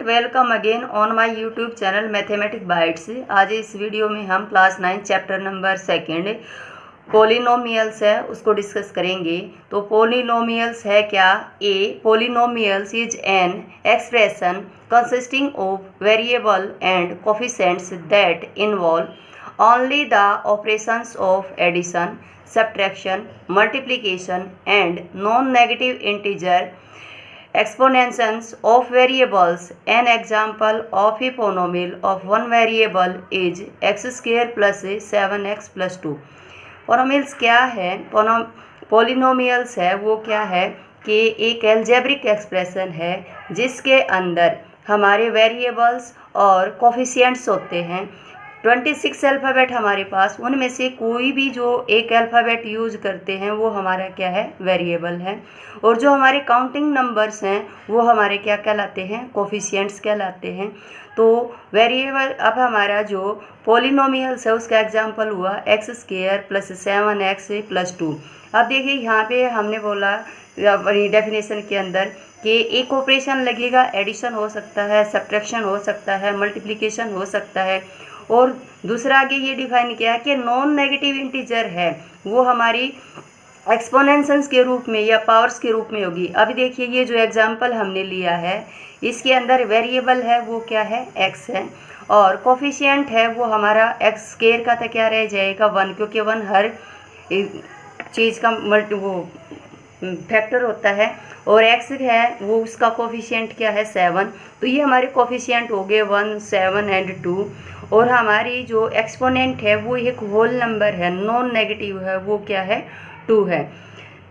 Welcome again on my YouTube channel mathematic bytes. आज इस video में हम क्लास 9 चैप्टर नंबर 2 पोलिनोमियल्स है उसको डिस्कस करेंगे। तो पोलिनोमियल्स है क्या? A polynomials is an expression consisting of variable and coefficients that involve only the operations of addition, subtraction, multiplication and non negative integer exponentials of variables. An example of a polynomial of one variable is x square plus 7x plus 2. Polynomials क्या है? Polynomials है वो क्या है कि एक algebraic expression है जिसके अंदर हमारे वेरिएबल्स और कोफिशिएंट्स होते हैं। 26 अल्फ़ाबेट हमारे पास, उनमें से कोई भी जो एक अल्फ़ाबेट यूज़ करते हैं वो हमारा क्या है? वेरिएबल है। और जो हमारे काउंटिंग नंबर्स हैं वो हमारे क्या कहलाते हैं? कोफिशिएंट्स कहलाते हैं। तो वेरिएबल, अब हमारा जो पोलिनोमियल्स है उसका एग्जांपल हुआ x square plus 7x plus 2। अब देखिए यहाँ पे हमने बोला अपनी डेफिनेशन के अंदर कि एक ऑपरेशन लगेगा, एडिशन हो सकता है, सब्ट्रैक्शन हो सकता है, मल्टीप्लिकेशन हो सकता है। और दूसरा आगे ये डिफाइन किया है कि नॉन नेगेटिव इंटीजर है वो हमारी एक्सपोनेंशंस के रूप में या पावर्स के रूप में होगी। अभी देखिए ये जो एग्जांपल हमने लिया है इसके अंदर वेरिएबल है वो क्या है? x है, और कोफिशिएंट है वो हमारा एक्स स्क्वायर का तो क्या रह जाएगा? 1, क्योंकि 1 हर चीज़ का फैक्टर होता है। और x है वो उसका कोफिशिएंट क्या है? 7। तो ये हमारे कोफिशिएंट हो गए 1, 7 एंड 2। और हमारी जो एक्सपोनेंट है वो एक होल नंबर है, नॉन नेगेटिव है, वो क्या है? 2 है।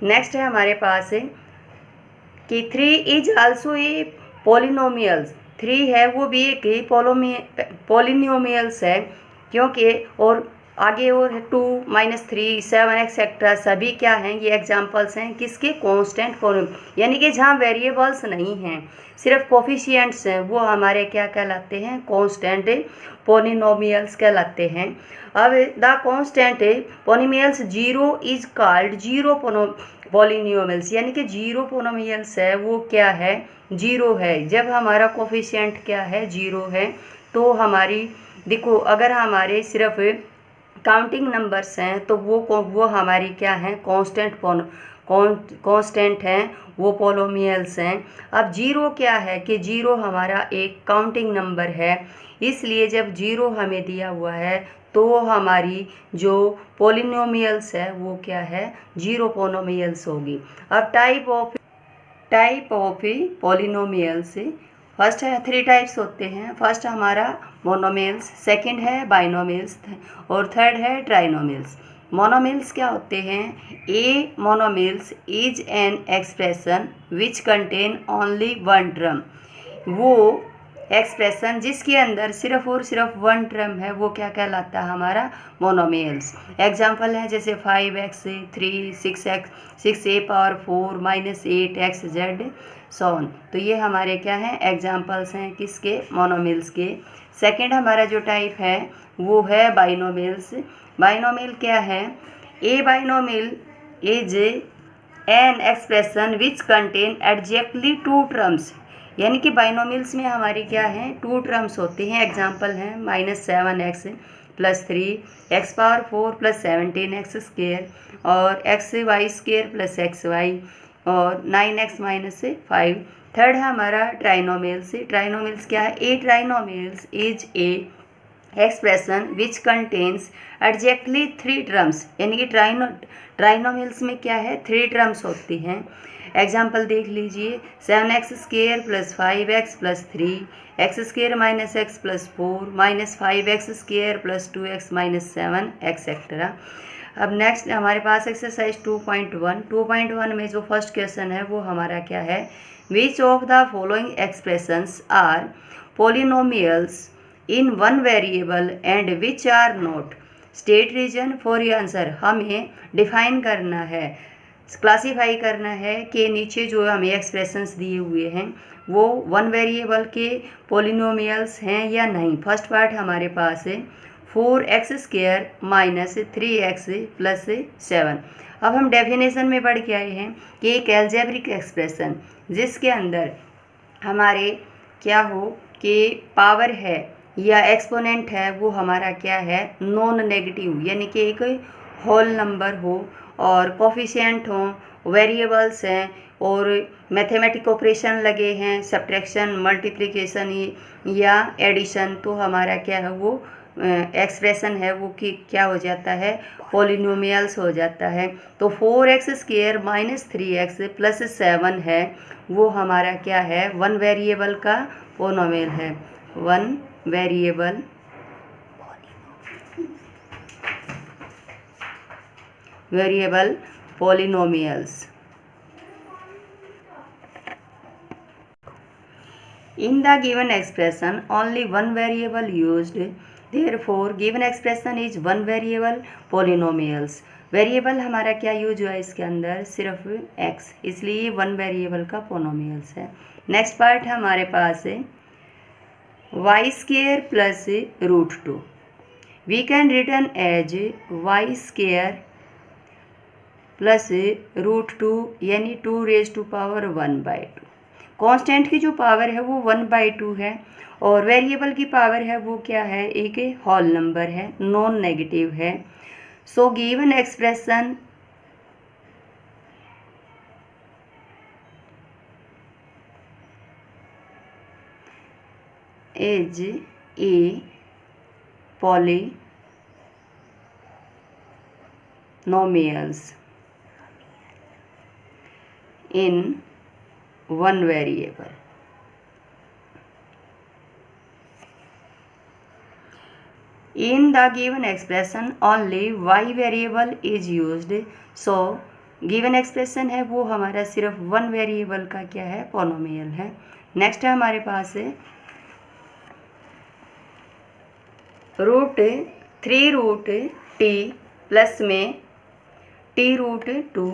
नेक्स्ट है हमारे पास है कि 3 इज आल्सो ए पोलिनोमियल्स। 3 है वो भी एक पोलिनोमियल्स है, क्योंकि और आगे और 2, -3, 7 एक्सेट्रा सभी क्या हैं? ये एग्जांपल्स हैं किसके? कांस्टेंट पोलिनोमियल, यानी कि जहाँ वेरिएबल्स नहीं हैं सिर्फ कोफिशिएंट्स हैं वो हमारे क्या कहलाते हैं? कांस्टेंट पोलिनोमियल्स कहलाते हैं। अब the constant polynomials 0 is called zero polynomials, यानी कि जीरो पोलिनोमियल्स है वो क्या है? 0 है। जब हमारा कोफिशिएंट क्या है? 0 है। तो हमारी देखो, अगर हमारे सिर्फ काउंटिंग नंबर्स हैं तो वो हमारी क्या हैं? कांस्टेंट हैं, वो पोलिनोमियल्स हैं। अब 0 क्या है कि 0 हमारा एक काउंटिंग नंबर है, इसलिए जब 0 हमें दिया हुआ है तो हमारी जो पोलिनोमियल्स है वो क्या है? 0 पोलिनोमियल्स होगी। अब टाइप ऑफ पोलिनोमियल्स फर्स्ट है, 3 टाइप्स होते हैं। फर्स्ट हमारा मोनोमियल्स, सेकंड है बाइनोमियल्स और थर्ड है ट्राइनोमियल्स। मोनोमियल्स क्या होते हैं? A monomials is an expression which contain only 1 term. वो एक्सप्रेशन जिसके अंदर सिर्फ और सिर्फ 1 टर्म है वो क्या कहलाता है? हमारा मोनोमियल्स। एग्जाम्पल है जैसे 5x 3 6a पावर 4 -8xz सोन। तो ये हमारे क्या हैं? एग्जाम्पल्स हैं किसके? मोनोमियल्स के। सेकंड हमारा जो टाइप है वो है बाइनोमियल्स। बाइनोमियल क्या है? A binomial is an expression which contain exactly 2 terms, यानी कि बाइनोमियल्स में हमारी क्या है? 2 टर्म्स होती हैं। एग्जाम्पल हैं -7x plus 3 x power 4 plus 17x square और xy स्क्वायर प्लस xy और 9x -5। थर्ड है हमारा ट्राइनोमियल्स। ट्राइनोमियल्स क्या है? A trinomials is a expression which contains exactly 3 terms, यानी कि ट्राइनोमियल्स में क्या है? 3 टर्म्स होती हैं। एग्जाम्पल देख लीजिए 7x square plus 5x plus 3 x square minus x plus 4 -5x square plus 2x -7 etcetera. अब नेक्स्ट हमारे पास एक्सरसाइज 2.1 में जो फर्स्ट क्वेश्चन है वो हमारा क्या है? Which of the following expressions are polynomials in 1 variable and which are not? State reason for your answer. हमें डिफाइन करना है, क्लासीफाई करना है कि नीचे जो हमें एक्सप्रेशंस दिए हुए हैं वो 1 वेरिएबल के पोलिनोमियल्स हैं या नहीं। फर्स्ट पार्ट हमारे पास है 4x स्क्वायर -3x प्लस 7। अब हम डेफिनेशन में पढ़ के आए हैं कि एक एल्जेब्रिक एक्सप्रेशन जिसके अंदर हमारे क्या हो? के पावर है या एक्सपोनेंट है वो हमारा क्या है, नॉन नेगेटिव, यानी कि एक होल नंबर हो और कोफिशिएंट हो, वेरिएबल्स हैं और मैथमेटिक ऑपरेशन लगे हैं, सब्ट्रैक्शन, मल्टीप्लिकेशन या एडिशन, तो हमारा क्या है वो एक्सप्रेशन है वो कि क्या हो जाता है, पॉलिनोमियल्स हो जाता है। तो 4x² - 3x + 7 है वो हमारा क्या है, वन वेरिएबल का पोनोमियल है, one variable polynomials. In the given expression, only one variable used. Therefore, given expression is one variable polynomials. Variable हमारा क्या यूज हुआ है इसके अंदर, सिर्फ x, इसलिए वन वेरिएबल का पोनोमियल्स है। नेक्स्ट पार्ट हमारे पास है y² + √2। We can return as y² + √2 यानी 2⁻1/2। कांस्टेंट की जो पावर है वो 1/2 है और वेरिएबल की पावर है वो क्या है, एक होल नंबर है, नॉन नेगेटिव है। सो given expression is A polynomials in one variable. In the given expression only y variable is used. So given expression है वो हमारा सिर्फ वन वेरिएबल का क्या है, पोनोमियल है। नेक्स्ट है हमारे पास है √3√t प्लस में t√2।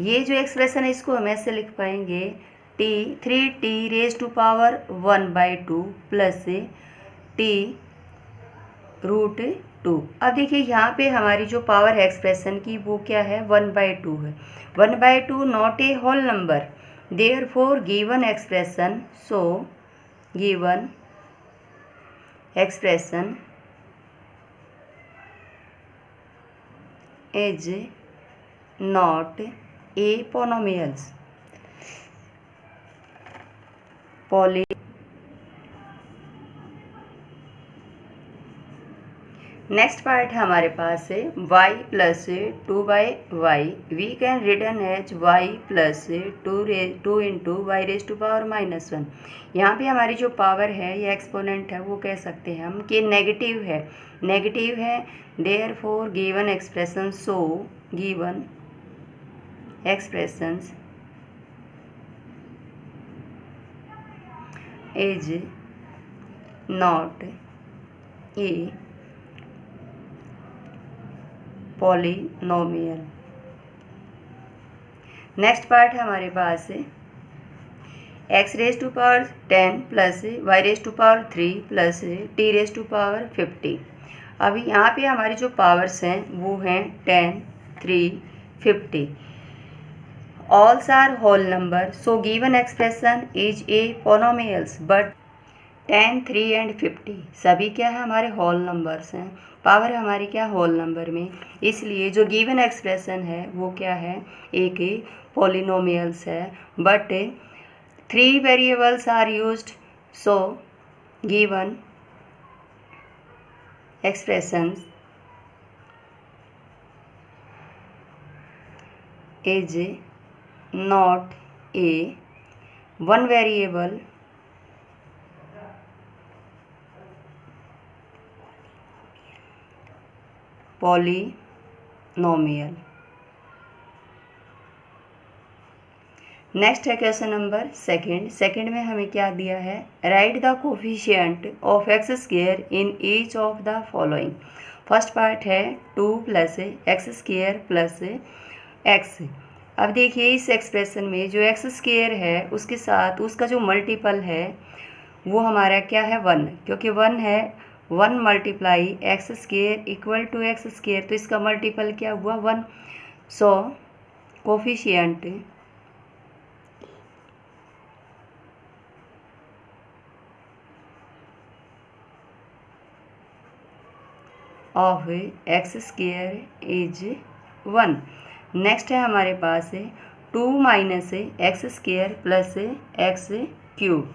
ये जो एक्सप्रेशन है इसको हम ऐसे लिख पाएंगे t3t⁻1/2 प्लस t√2। अब देखिए यहाँ पे हमारी जो पावर है एक्सप्रेशन की वो क्या है, 1/2 है। 1/2 not a whole number, therefore given expression, so given expression is not a polynomials poly. Next part हमारे पास है y + 2/y। We can return as y + 2 × y⁻⁻1। यहाँ पे हमारी जो पावर है या एक्सपोनेंट है वो कह सकते हैं हम कि नेगेटिव है, therefore given expression, so given expressions is not a polynomial. Next part हमारे पास है x⁻10 + y⁻3 + t⁻50। अभी यहाँ पे हमारी जो पावर्स हैं वो हैं 10, 3, 50। All's are whole number, so given expression is a polynomials, but 10, 3 and 50 सभी क्या है, हमारे होल नंबर्स हैं। पावर हमारी क्या, होल नंबर में, इसलिए जो गिवन एक्सप्रेशन है वो क्या है, एक पॉलिनोमियल्स है। But 3 variables are used, so given expressions is not a one variable polynomial. Next है क्वेश्चन नंबर सेकंड में हमें क्या दिया है, right the coefficient of x² in each of the following. First part है 2 + x² + x। अब देखिए इस एक्सप्रेशन में जो x² है उसके साथ उसका जो मल्टीपल है वो हमारा क्या है, 1, क्योंकि 1 है, 1 × x² = x², तो इसका मल्टीपल क्या हुआ, 1। So coefficient of x square is 1। Next है हमारे पास 2 minus x square plus x cube.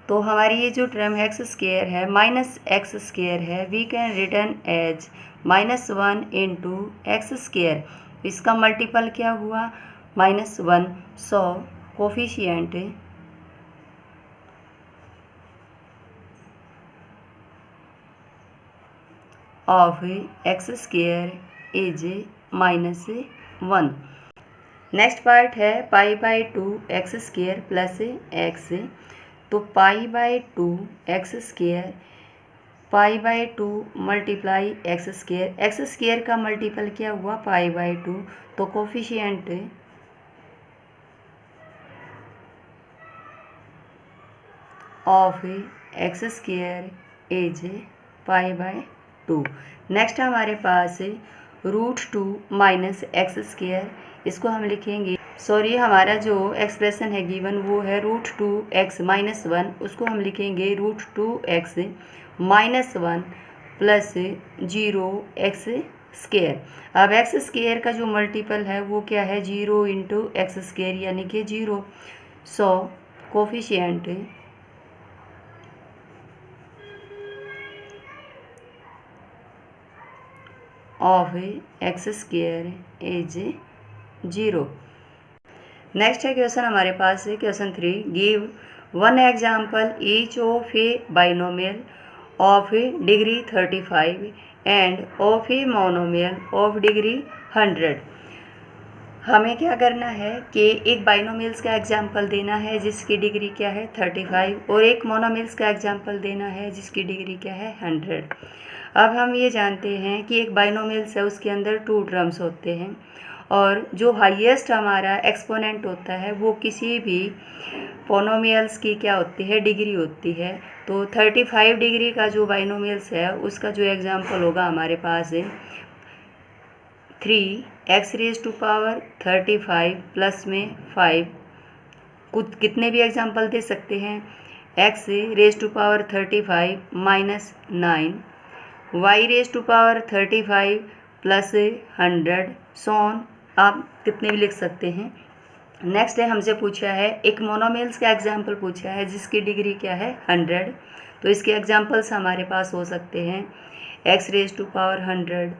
तो हमारी ये जो टर्म एक्स स्क्वेयर है माइनस एक्स स्क्वेयर है, we can return as -1 into x square. इसका मल्टीपल क्या हुआ -1, so coefficient of x square is -1। Next part है π/2 एक्स स्क्वेयर प्लस एक्स। तो π/2 x square, π/2 multiply x square, x square का multiple क्या हुआ π/2, तो coefficient of x square is π/2। Next हमारे पास √2 माइनस एक्स स्क्वेयर, इसको हम लिखेंगे, सॉरी हमारा जो एक्सप्रेशन है गिवन वो है √2x - 1, उसको हम लिखेंगे √2x - 1 प्लस 0x स्क्वेयर। अब एक्स स्क्वेयर का जो मल्टीपल है वो क्या है 0 इंटू एक्स स्क्वेयर यानी कि 0, so coefficient of x square is 0। Next है क्वेश्चन हमारे पास है question 3, give 1 example each of a binomial of degree 35 and of a monomial of degree 100। हमें क्या करना है कि एक बाइनोमियल्स का एग्जाम्पल देना है जिसकी डिग्री क्या है 35 और एक मोनोमियल्स का एग्जाम्पल देना है जिसकी डिग्री क्या है 100। अब हम ये जानते हैं कि एक बाइनोमियल्स है उसके अंदर 2 टर्म्स होते हैं और जो हाईएस्ट हमारा एक्सपोनेंट होता है वो किसी भी पोनोमियल्स की क्या होती है डिग्री होती है। तो 35 डिग्री का जो बाइनोमियल्स है उसका जो एग्जाम्पल होगा हमारे पास है 3x⁻35 प्लस में 5, कुछ कितने भी एग्जाम्पल दे सकते हैं, x⁻35 माइनस 9, y⁻35 प्लस 100, सोन आप कितने भी लिख सकते हैं। नेक्स्ट है हमसे पूछा है एक मोनोमियल्स का एग्जाम्पल पूछा है जिसकी डिग्री क्या है 100। तो इसके एग्जाम्पल्स हमारे पास हो सकते हैं x⁻100,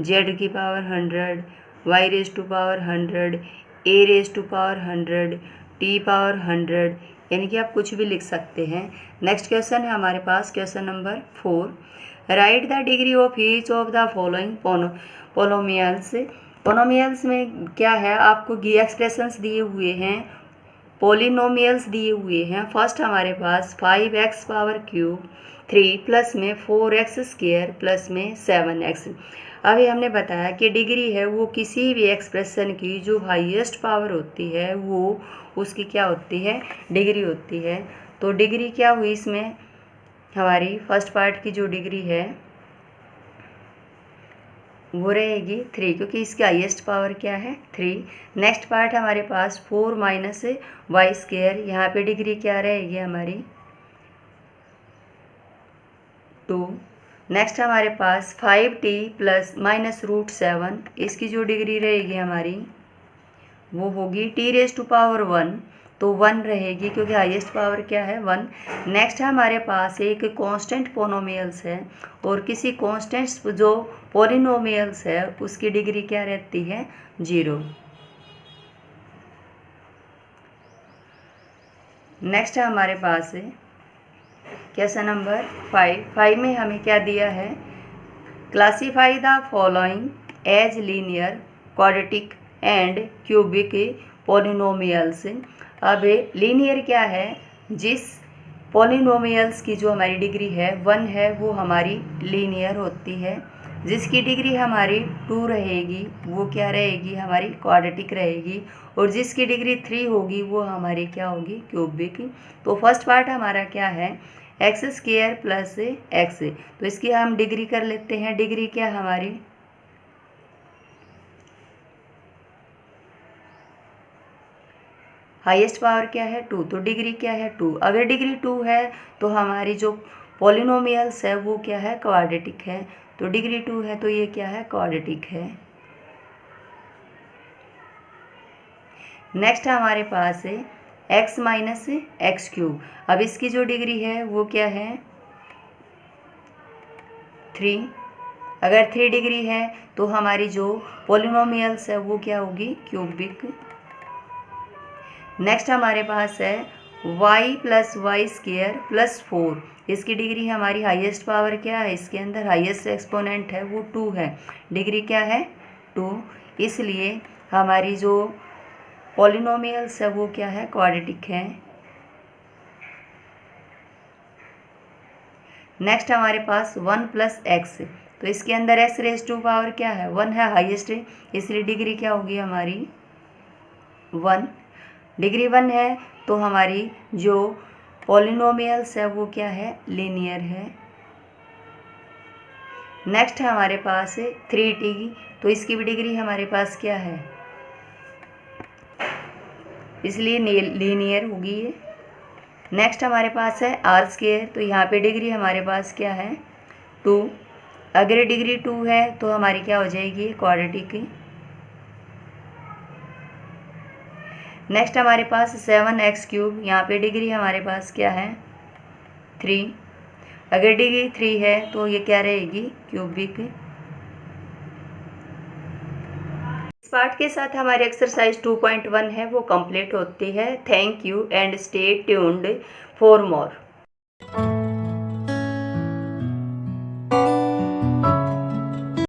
z⁻100, y⁻100, a⁻100, t⁻100, यानी कि आप कुछ भी लिख सकते हैं। नेक्स्ट क्वेश्चन है हमारे पास question number 4, write the degree of each of the following polynomials. Polynomials में क्या है आपको एक्सप्रेशंस दिए हुए हैं, पोलिनोमियल्स दिए हुए हैं। फर्स्ट हमारे पास 5x⁻³ 3 प्लस में 4x² प्लस में 7x। अभी हमने बताया कि डिग्री है वो किसी भी एक्सप्रेशन की जो हाईएस्ट पावर होती है वो उसकी क्या होती है डिग्री होती है। तो डिग्री क्या हुई इसमें हमारी फर्स्ट पार्ट की जो डिग्री है वो रहेगी 3 क्योंकि इसकी हाईएस्ट पावर क्या है 3। नेक्स्ट पार्ट हमारे पास 4 माइनस y², यहाँ पे डिग्री क्या रहेगी हमारी 2। नेक्स्ट हमारे पास 5t प्लस माइनस √7, इसकी जो डिग्री रहेगी हमारी वो होगी t⁻1, तो 1 रहेगी क्योंकि हाईएस्ट पावर क्या है 1। नेक्स्ट हमारे पास एक कांस्टेंट पोनोमियल्स है और किसी कांस्टेंट जो पोलिनोमियल्स है उसकी डिग्री क्या रहती है 0। नेक्स्ट है हमारे पास क्वेश्चन नंबर 5 में हमें क्या दिया है, classify the following as linear, quadratic and cubic polynomials. अब लीनियर क्या है, जिस पोलिनोमियल्स की जो हमारी डिग्री है 1 है वो हमारी लीनियर होती है, जिसकी डिग्री हमारी 2 रहेगी वो क्या रहेगी हमारी क्वाड्रेटिक रहेगी, और जिसकी डिग्री 3 होगी वो हमारी क्या होगी क्यूबिक। तो फर्स्ट पार्ट हमारा क्या है x² प्लस x, तो इसकी हम डिग्री कर लेते हैं। डिग्री क्या हमारी हाईएस्ट पावर क्या है 2, तो डिग्री क्या है 2। अगर डिग्री 2 है तो हमारी जो पॉलिनोमियल्स है वो क्या है, क्वाड्रेटिक है। तो डिग्री 2 है तो ये क्या है, क्वाड्रेटिक है। नेक्स्ट हमारे पास है x माइनस एक्स क्यूब। अब इसकी जो डिग्री है वो क्या है, 3। अगर 3 डिग्री है तो हमारी जो पॉलिनोमियल्स है वो क्या होगी, क्यूबिक। नेक्स्ट हमारे पास है y plus y square plus 4। इसकी डिग्री हमारी हाईएस्ट पावर क्या है, इसके अंदर हाईएस्ट एक्सपोनेंट है वो 2 है, डिग्री क्या है, 2। इसलिए हमारी जो पॉलिनोमियल्स है वो क्या है, क्वाड्रेटिक है। नेक्स्ट हमारे पास 1 प्लस एक्स। तो इसके अंदर एक्स रेज टू पावर क्या है, 1 है, हाईएस्ट है, इसलिए डिग्री क्या होगी हमारी, 1। डिग्री 1 है तो हमारी जो पॉलिनोमियल्स है वो क्या है, लीनियर है। नेक्स्ट है हमारे पास 3t। तो इसकी भी डिग्री हमारे पास क्या है, इसलिए लीनियर होगी ये। नेक्स्ट हमारे पास है आर स्क्वायर। तो यहाँ पे डिग्री हमारे पास क्या है, 2। अगर डिग्री 2 है तो हमारी क्या हो जाएगी, क्वाड्रेटिक। नेक्स्ट हमारे पास 7x क्यूब। यहाँ पे डिग्री हमारे पास क्या है, 3। अगर डिग्री 3 है तो ये क्या रहेगी, क्यूबिक। इस पार्ट के साथ हमारी एक्सरसाइज 2.1 है वो कंप्लीट होती है। Thank you and stay tuned for more.